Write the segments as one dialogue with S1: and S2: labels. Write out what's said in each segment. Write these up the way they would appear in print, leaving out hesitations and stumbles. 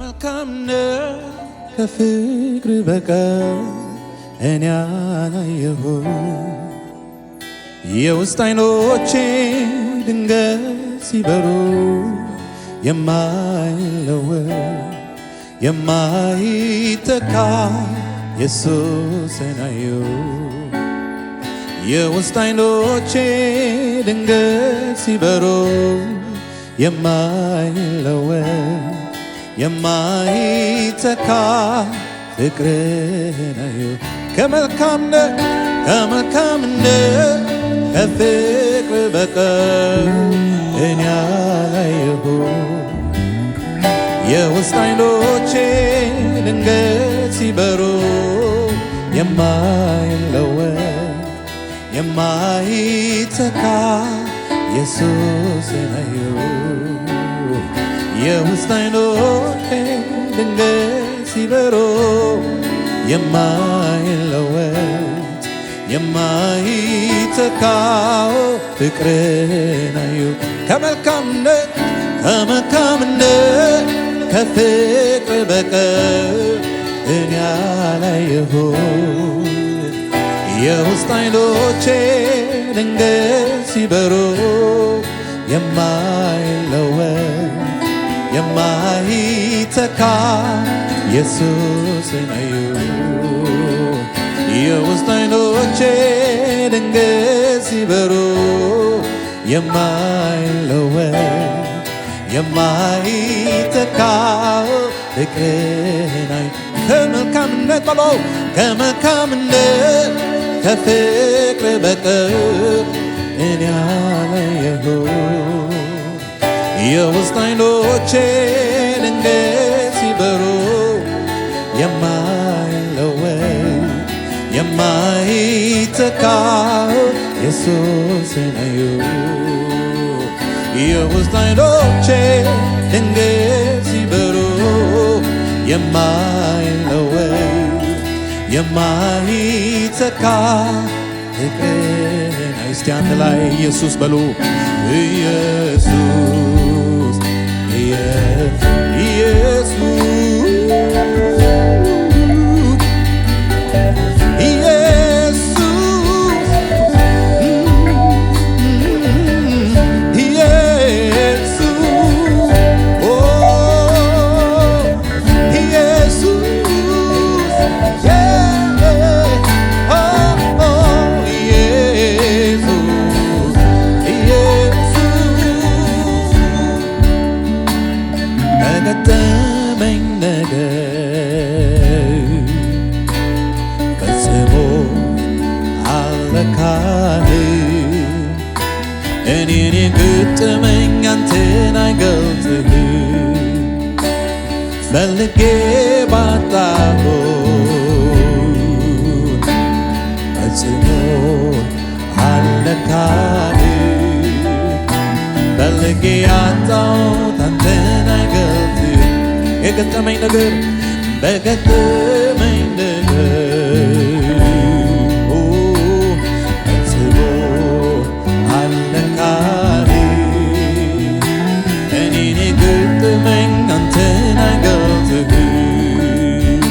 S1: ከመልካምነት ከፍቅር በቀር እኔ አላየሁም። የውስጥ ዓይኖቼ ድንገት ሲበሩ የማይለወጥ የማይተካ ኢየሱስን አየሁ። የውስጥ ዓይኖቼ ድንገት ሲበሩ የማይለወጥ የማይተካ ፍቅርህን አየሁ። ከመልካምነት ከፍቅር በቀር እኔ አላየሁም። የውስጥ ዓይኖቼ ድንገት ሲበሩ የማይለወጥ የማይተካ ኢየሱስን አየሁ። የውስጥ ዓይኖቼ ድንገት ሲበሩ የማይለወጥ የማይተካ ፍቅርህን አየሁ። ከመልካምነት ከፍቅር በቀር እኔ አላየሁም። የውስጥ ዓይኖቼ ድንገት ሲበሩ የማይለወጥ የማይተካ ኢየሱስን አየሁ። የውስጥ ዓይኖቼ ድንገት ሲበሩ የማይለወጥ የማይተካ ፍቅርህን አየሁ። ከመልካምነት በለው ከመልካምነት ከፍቅር በቀር እኔ አላየሁም። የውስጥ ዓይኖቼ ድንገት ሲበሩ የማይለወጥ የማይተካ ኢየሱስን አየሁ። የውስጥ ዓይኖቼ ድንገት ሲበሩ የማይለወጥ የማይተካ ፍቅርህን አየሁ። እስቲ አንድ ላይ ኢየሱስ በሉ። ኢየሱስ ኢየሱስ በገጠመኝ ነገር ፈጽሞ አልለካህም። እኔን የገጠመኝ አንተን አይገልጥህም። ፈልጌ ባጣሁት ፈጽሞ አልለካህም። ፈልጌ ያጣሁት አንተን አይገልጥህም። የገጠመኝ ነገር በገጠመኝ ነገር ፈጽሞ አልለካህም። እኔን የገጠመኝ አንተን አይገልጥህም።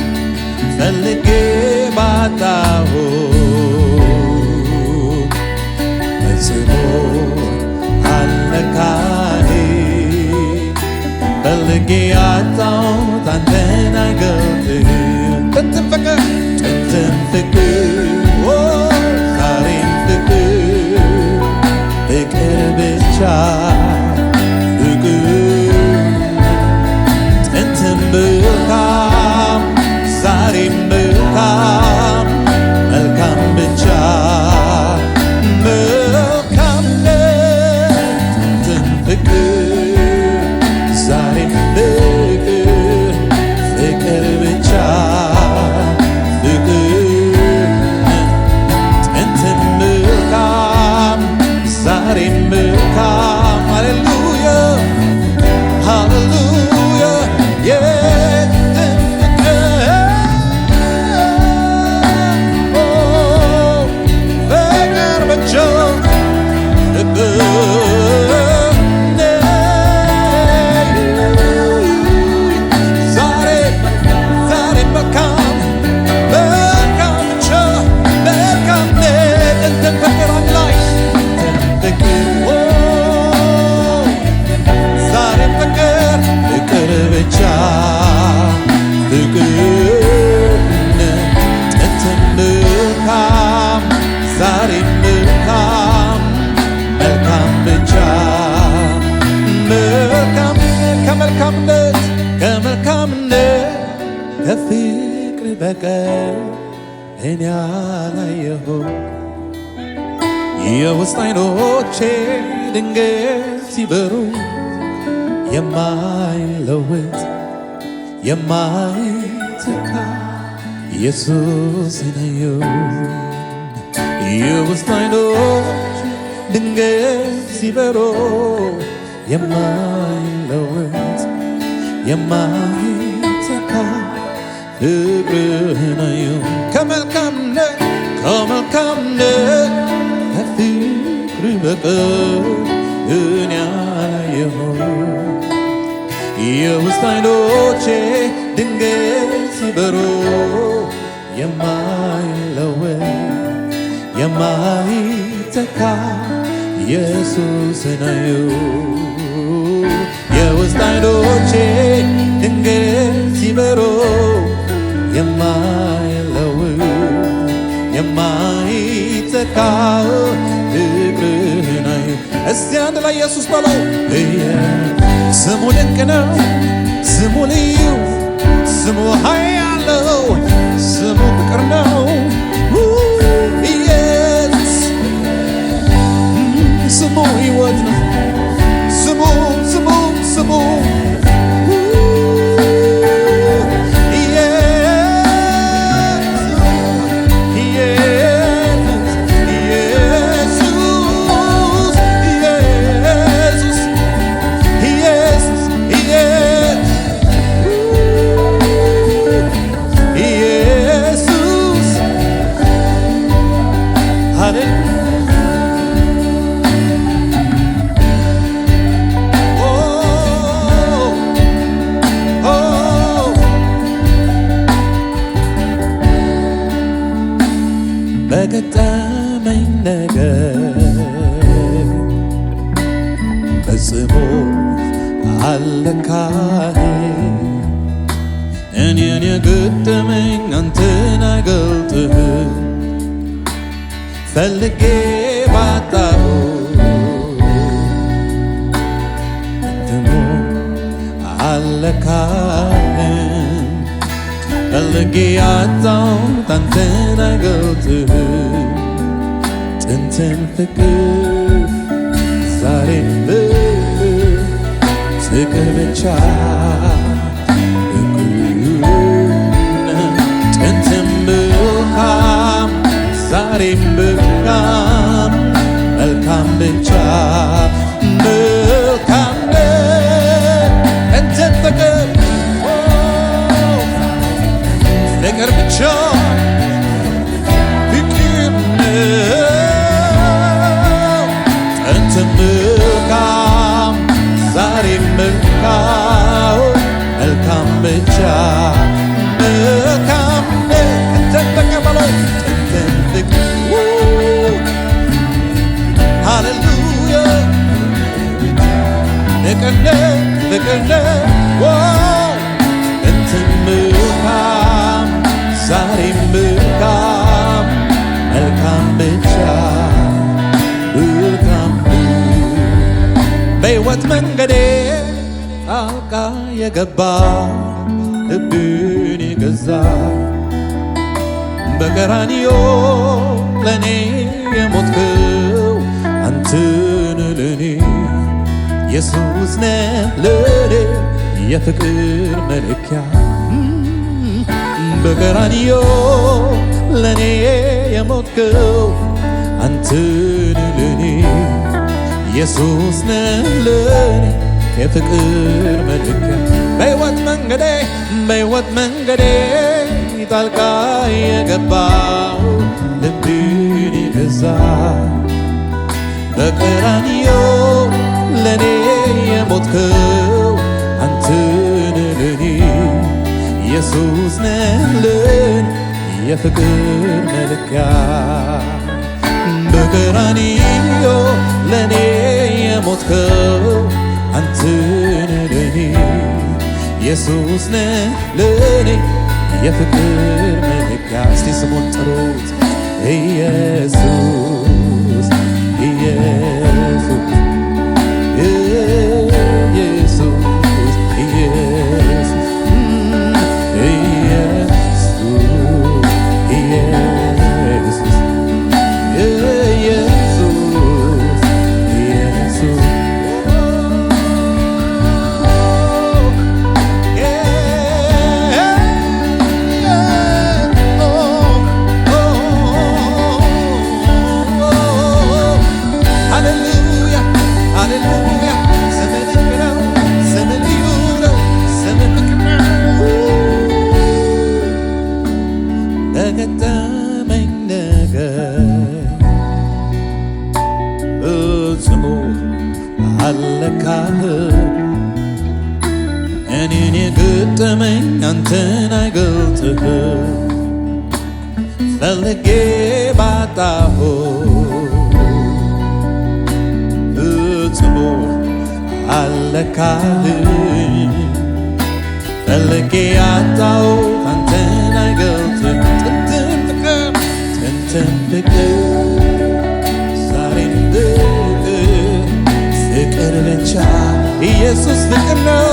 S1: ፈልጌ ባጣሁት ፈጽሞ አልለካህም። ፈልጌ ያጣሁት አንተን አይገልጥህም። ከመልካምነት ከፍቅር በቀር እኔ አላየሁም። የውስጥ ዓይኖቼ ድንገት ሲበሩ የማይለወጥ የማይተካ ኢየሱስ ነው። የውስጥ ዓይኖቼ ድንገት ሲበሩ የማይለወጥ የማይተካ ፍቅርህ ነው። ከመልካምነት ከፍቅር በቀር እኔ አላየሁም። የውስጥ ዓይኖቼ ድንገት ሲበሩ የማይለወጥ የማይተካ ኢየሱስ ነው። የውስጥ ዓይኖቼ ድንገት ሲበሩ የማይለወጥ የማይተካ ፍቅርህ ነው። እስቲ አንድ ላይ ኢየሱስ በለው። ስሙ ድንቅ ነው፣ ስሙ ልዩ፣ ስሙ ኃያል ነው፣ ስሙ ፍቅር ነው። ኢየሱስ ስሙ ሕይወት ነው። ስሙ በገጠመኝ ነገር ፈጽሞ አልለካህ። እኔን የገጠመኝ አንተን አይገልጥህ። ፈልጌ ባጣሁ ፈጽሞ አልለካህም። ፈልጌ ያጣሁት አንተን አይገልጥህም። ጥንትን ፍቅር ዛሬም ፍቅር ብቻ ጥንትም መልካም ዛሬም መልካም መልካም ብቻ መልካም ጥንትን ፍቅር ፍቅር ብቻ ፍቅር ጥንትም መልካም ዛሬም መልካም መልካም ብቻ መልካም ጥንትን ተቀበለው ጥንትን ፍቅር ሃሌሉያ ፍቅር ጥንትም መልካም ዛሬም መልካም መልካም ብቻ መልካም በሕይወት መንገዴ ጣልቃ የገባ ልብን የገዛ በቀራንዮ ለኔ የሞትከው አንተን ለኔ ኢየሱስ ነህ ለኔ የፍቅር መለኪያ በቀራንዮ ለኔ የሞትከው አንተን ለኔ ኢየሱስ ነህ ለኔ የፍቅር መለኪያ በሕይወት መንገዴ ጣልቃ የገባው ልብን የገዛ በቀራንዮ ለኔ የሞትከው አንተን ለኔ ኢየሱስ ነህ ለኔ የፍቅር መለኪያ በቀራንዮ ለኔ የሞትከው አንተን ለኔ ኢየሱስ ነህ ለኔ የፍቅር መለኪያ። እስቲ ስሙን ጥሩት ኢየሱስ ኢየሱስ ኢየሱስ ኢየሱስ ገጠመኝ አንተን አይገልጥህም ፈልጌ ባጣሁ ፍጽሞ አለካልኝ ፈልጌ ያጣሁ አንተን አይገልጥህም ጥንትም ፍቅር ዛሬም ፍቅር ብቻ ኢየሱስ ፍቅር ነው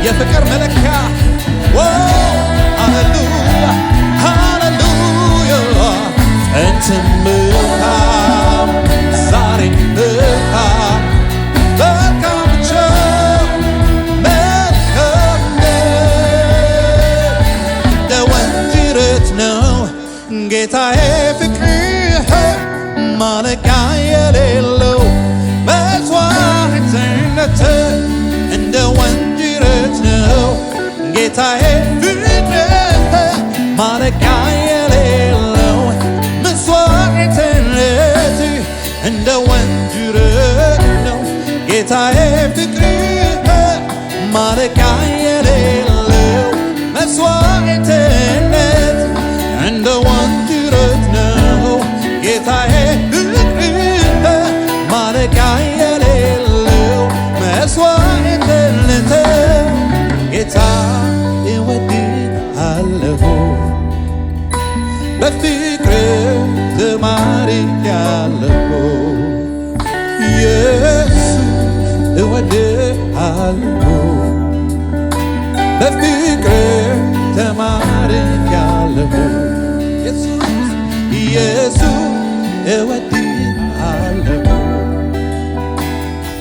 S1: የፍቅር መለኪያ ሃሌሉያ ሃሌሉያ ጥንትም መልካም ዛሬም መልካም መልካም ብቻ መልካም እንደ ወንጅረት ነው ጌታዬ ፍቅርህ ማለቂያ የሌለው መስዋዕትነትህ እንደ ወንጅረት ነው ጌታዬ ፍቅርህ ማለቂያ የሌለው መስዋዕትነትህ እንደ ወንጅረት ነው ጌታዬ ፍቅርህ ማለቂያ የሌለው መስዋዕትነት እንደ ወንጅረት ነው ጌታዬ ፍቅርህ ማለቂያ የሌለው መስዋዕትነት ጌታ እወድሃለሁ በፍቅር ተማርኬአለሁ ኢየሱስ እወድሃለሁ በፍቅር ተማርኬአለሁ ኢየሱስ እወድሃለሁ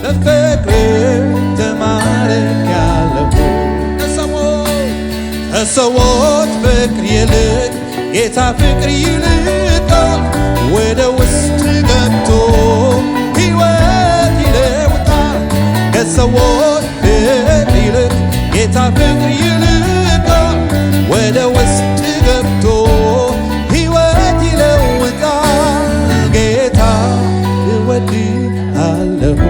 S1: በፍቅር ተማርኬአለሁ ከሰዎች ፍቅር ይልቅ ጌታ ፍቅር ይልቃል ወደ ውስጥ ገብቶ ሕይወት ይለውጣል ከሰዎች ፍቅር ይልቅ ጌታ ፍቅር ይልቃል ወደ ውስጥ ገብቶ ሕይወት ይለውጣል ጌታ እወድሃለሁ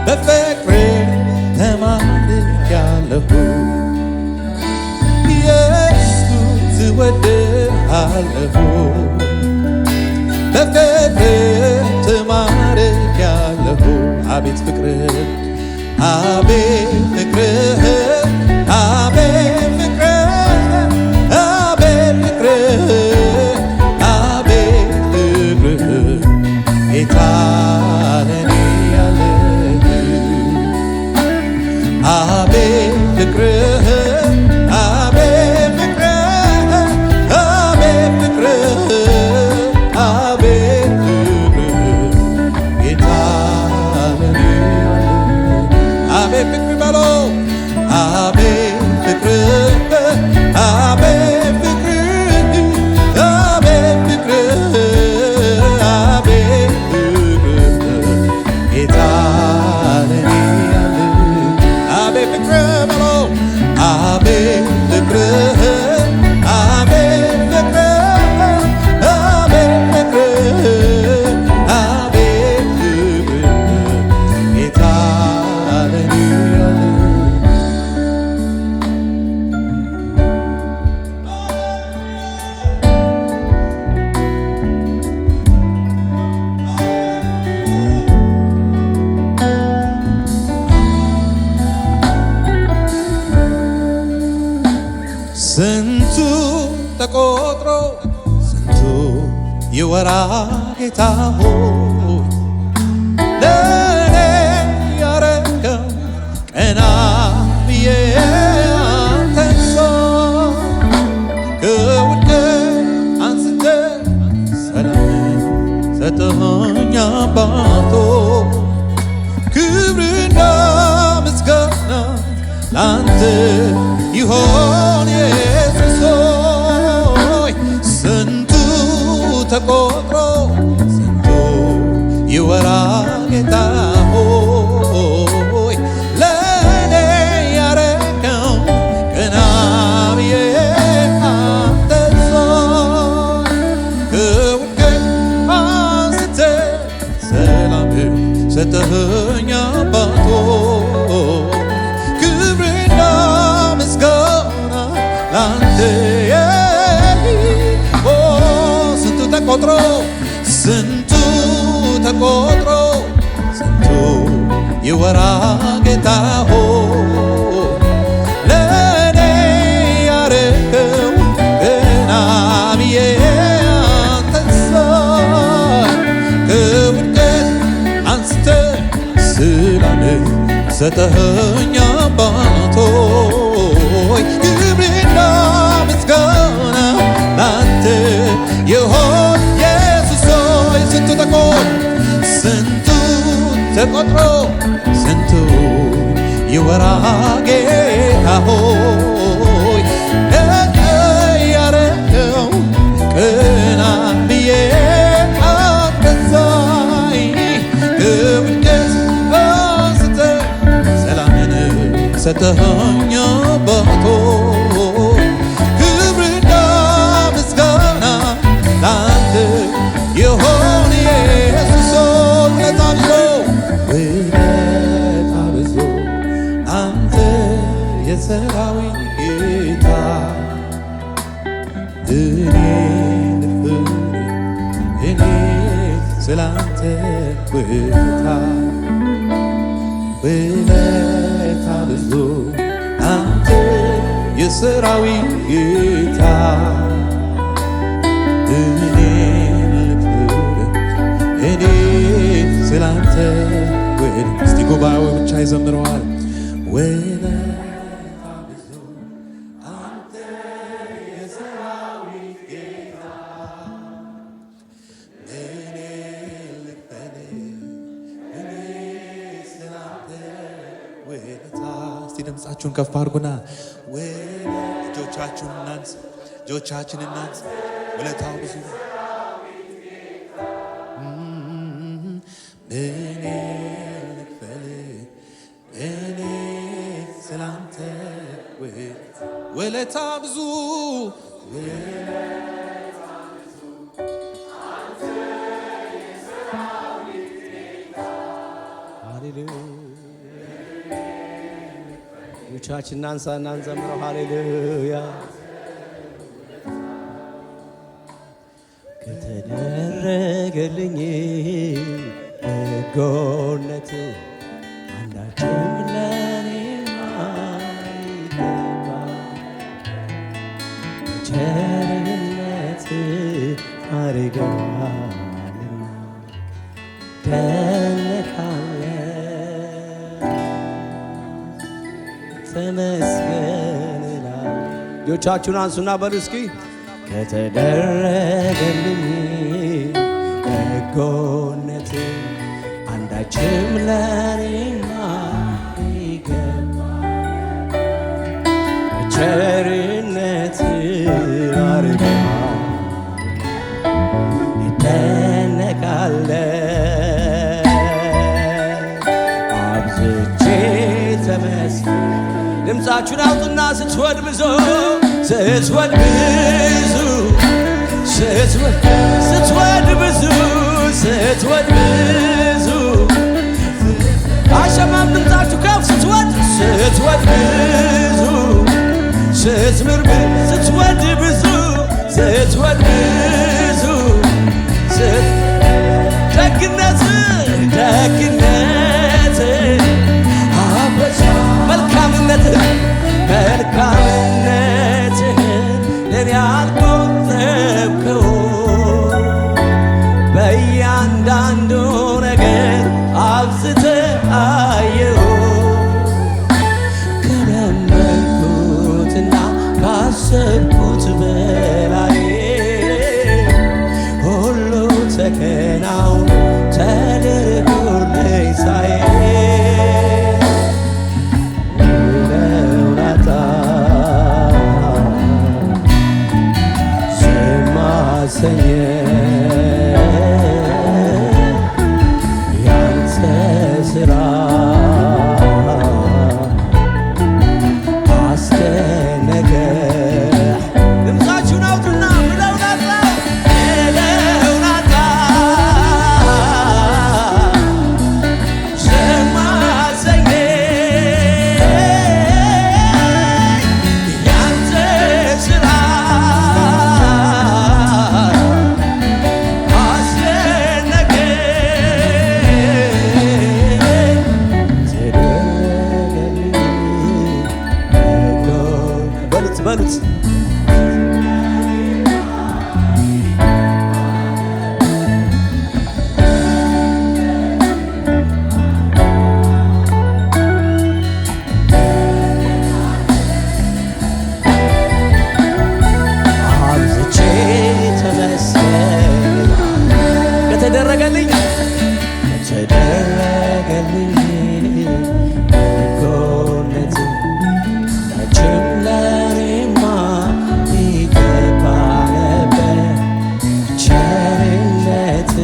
S1: በፍቅር ተማርኬአለሁ ኢየሱስ እወድሃለሁ በፍቅር ተማርኬአለሁ አቤት ፍቅርህ አቤት ፍቅርህ አቤት ፍቅርህ አቤት ፍቅርህ አቤት ፍቅርህ ጌታ ለኔ ያለህ አቤት ፍቅርህ አቤት ፍቅርህ አቤት ፍቅርህ አቤት ፍቅርህ ጌታ ለኔ ያለህ አቤት ፍቅር በለው ስንቱ ተቆጥሮ ስንቱ ይወራ ጌታ ሆይ ለኔ ያረከው ቀና ብዬ አንተን ከውድቀት አንስተ ሰላም ሰጠኸኝ አባቶ ክብርና ምስጋና ላንተ ይሆን ኢየሱስ ሆይ ስንቱ ተቆጥሮ ስንቱ ይወራ ጌታ ሆይ ለኔ ያረከው ቀና ብዬ አንተን ከውድቀት አንስተ ሰላም ሰጠኸኝ አባቶ ክብርና ምስጋና ላንተ ስንቱ ተቆጥሮ ስንቱ ተቆጥሮ ስንቱ ይወራ ጌታ ሆይ ለኔ ያረከው ገና ብዬ አንተን ከውድቀት አንስተ ስላለኝ ሰጠኸኝ አባቶ ክብርና ምስጋና ላንተ ይሆን ኢየሱስ ሆይ ስንቱ ተቆጥሮ ስንቱ ይወራ ጌታ ሆይ ለኔ ያረከው ቀና ብዬ አንተን ከውድቀት አንስተ ሰላምን ሰጠኸኝ አባቶ ክብርና ምስጋና ላንተ ይሆን ኢየሱስ ውለታ ብዙ አንተ የሰራዊት ጌታ እኔ ልፍር እኔ ስላንተ ውለታ ብዙ አንተ የሰራዊት ጌታ እኔ ልፍር እኔ ስላንተ እስቲ ጉባኤው ብቻ ይዘምረዋል። ውለታ ብዙ አንተ የሰራዊት ጌታ እኔ ልክፈል እኔ ስላንተ ውለታ። እስቲ ድምፃችሁን ከፍ አድርጉና እጆቻችሁን እናንስ፣ እጆቻችን እናንስ። ውለታው ብዙ እኔ ልክፈል እኔ ስላንተ ውለታ ብዙ
S2: እጆቻችን እናንሳና እንዘምረው ሃሌሉያ። ከተደረገልኝ በጎነት አንዳችም ለኔ ማይገባ ቸርነት አድርገሃልና ደነካለ ተመስገን እላለሁ። እጆቻችሁን አንሱና በሉ እስኪ ከተደረገልኝ በጎነት አንዳችም ለኔ ማይገባ ቸርነት አድርገሃል እደነቃለሁ አብዝቼ ተመስገን። ድምፃችሁን አውጡና ስትወድ ብዙ ስትወድ ብዙ ስትወድ ብዙ ስትወድ ብዙ አሸማም ድምፃችሁ ከፍ ስትወድ ብዙ ስትምር ስትወድ ብዙ ስትወድ ብዙ ደግነት መልካምነት ካሰብኩት በላይ ሁሉ ተከናውኖ ተደርጎልኝ ሳይ ለውላታ ዝም አሰኘ ያንተ ስራ በሉት አብዝቼ ተመስገን ከተደረገልኝ በጎነት መቼም ለኔማ ይገባ ነበር ቸርነት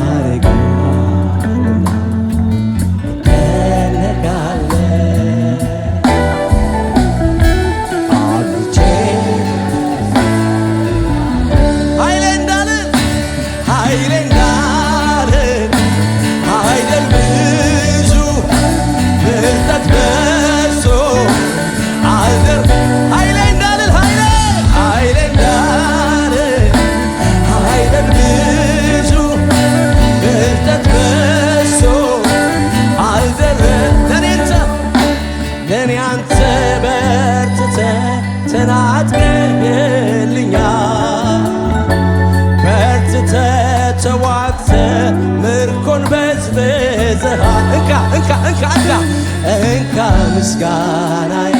S2: አረጋልና እደነቃለሁ አብዝቼ ኃይሌ እንዳልን አይደል ብዙ ብርታት በዝቶ አልደር ኃይሌ እንዳልን አይደል ብዙ ብርታት በዝቶ አልደረም ለኔ አንተ በርትተህ ተናጥቀህልኛል በርትተህ ተዋግተህ ምርኮን በዝብዘሃል እንካ ምስጋናዬ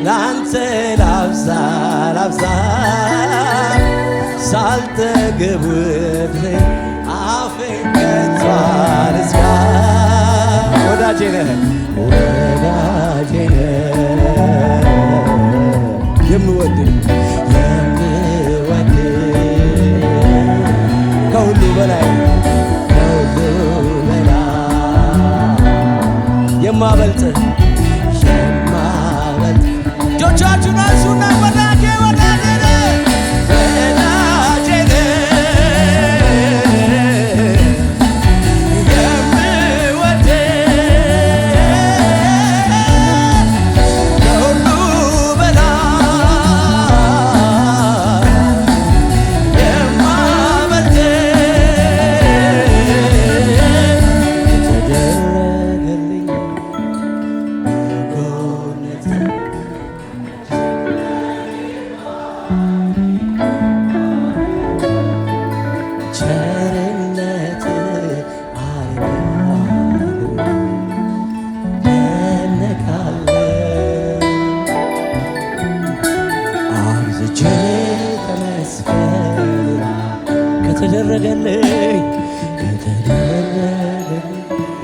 S2: ላንተ ላብዛ ሳልጠግብ ውርድህን አፌን ከቶ አልዝጋ ወዳጄ ነህ የምወድህ ከሁሉ በላይ የማበልጥህ እጆቻችሁን አንሱና ወዳጄ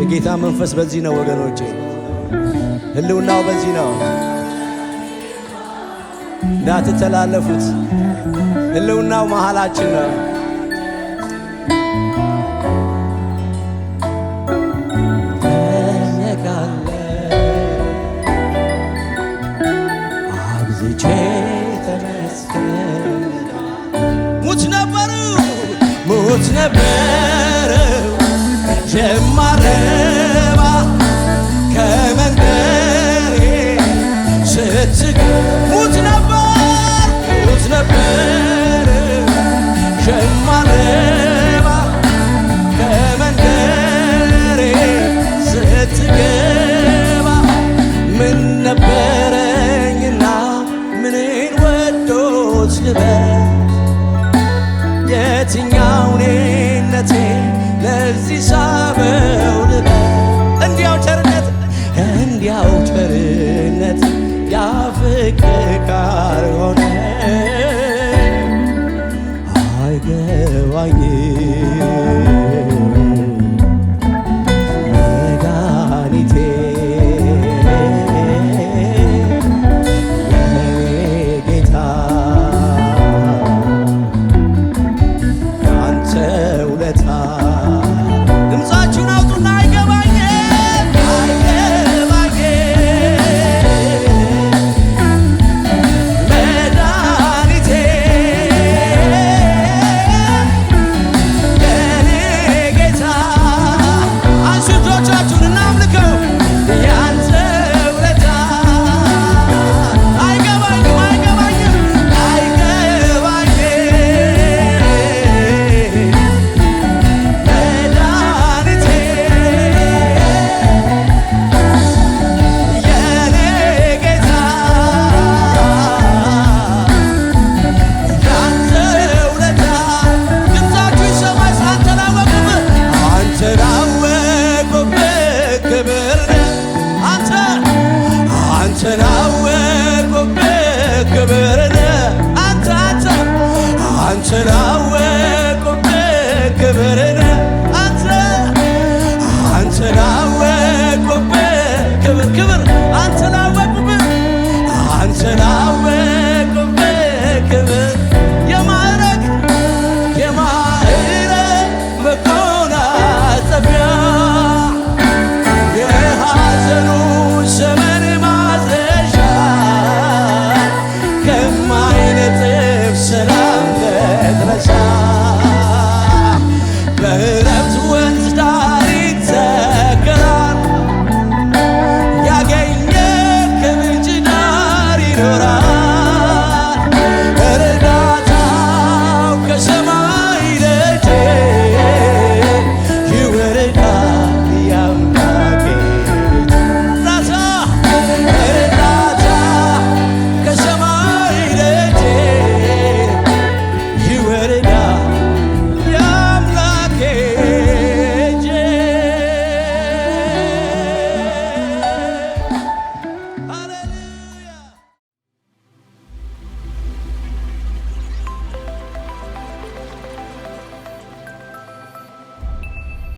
S2: የጌታ መንፈስ በዚህ ነው ወገኖቼ፣ ህልውናው በዚህ ነው። እንዳትተላለፉት፣ ህልውናው መሃላችን ነው። አብዝቼ ተመስገን ሙት ነበሩ የማረባ ከመንደሬ ሙት ነበር የማረባ ከመንደሬ ስትገባ ምን ነበረኝና ምንን ወዶት ልበል የትኛው ኔነቴ ለዚህ ሳበው ልበል እንዲያው ቸርነት ያፍቅር ካልሆነ
S1: ሰላም